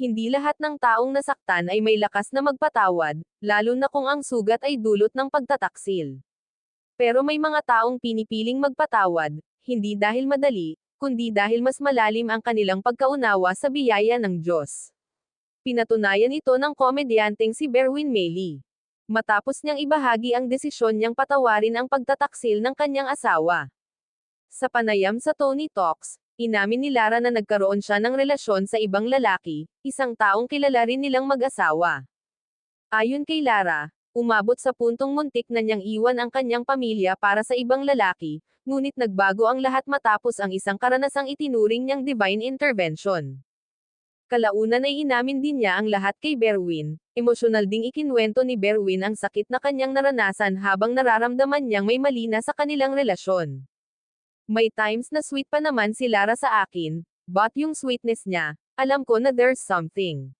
Hindi lahat ng taong nasaktan ay may lakas na magpatawad, lalo na kung ang sugat ay dulot ng pagtataksil. Pero may mga taong pinipiling magpatawad, hindi dahil madali, kundi dahil mas malalim ang kanilang pagkaunawa sa biyaya ng Diyos. Pinatunayan ito ng komedyanteng si Berwin Mailey. Matapos niyang ibahagi ang desisyon niyang patawarin ang pagtataksil ng kanyang asawa. Sa panayam sa Tony Talks, inamin ni Lara na nagkaroon siya ng relasyon sa ibang lalaki, isang taong kilala rin nilang mag-asawa. Ayon kay Lara, umabot sa puntong muntik na niyang iwan ang kanyang pamilya para sa ibang lalaki, ngunit nagbago ang lahat matapos ang isang karanasang itinuring niyang divine intervention. Kalaunan ay inamin din niya ang lahat kay Berwin, emosyonal ding ikinwento ni Berwin ang sakit na kanyang naranasan habang nararamdaman niyang may mali na sa kanilang relasyon. May times na sweet pa naman si Lara sa akin, but yung sweetness niya, alam ko na there's something.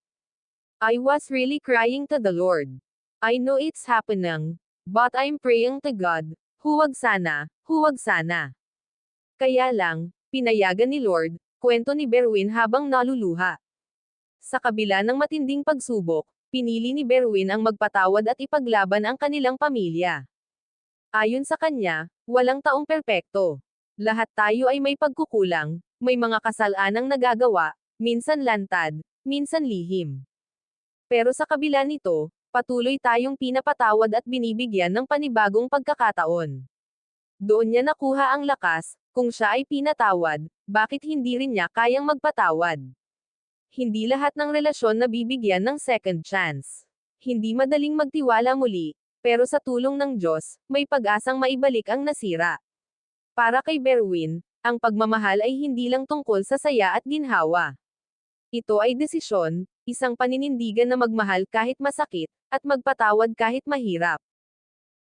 I was really crying to the Lord. I know it's happening, but I'm praying to God, huwag sana, huwag sana. Kaya lang, pinayagan ni Lord, kwento ni Berwin habang naluluha. Sa kabila ng matinding pagsubok, pinili ni Berwin ang magpatawad at ipaglaban ang kanilang pamilya. Ayon sa kanya, walang taong perpekto. Lahat tayo ay may pagkukulang, may mga kasalanang nagagawa, minsan lantad, minsan lihim. Pero sa kabila nito, patuloy tayong pinapatawad at binibigyan ng panibagong pagkakataon. Doon niya nakuha ang lakas, kung siya ay pinatawad, bakit hindi rin niya kayang magpatawad? Hindi lahat ng relasyon nabibigyan ng second chance. Hindi madaling magtiwala muli, pero sa tulong ng Diyos, may pag-asang maibalik ang nasira. Para kay Berwin, ang pagmamahal ay hindi lang tungkol sa saya at ginhawa. Ito ay desisyon, isang paninindigan na magmahal kahit masakit, at magpatawad kahit mahirap.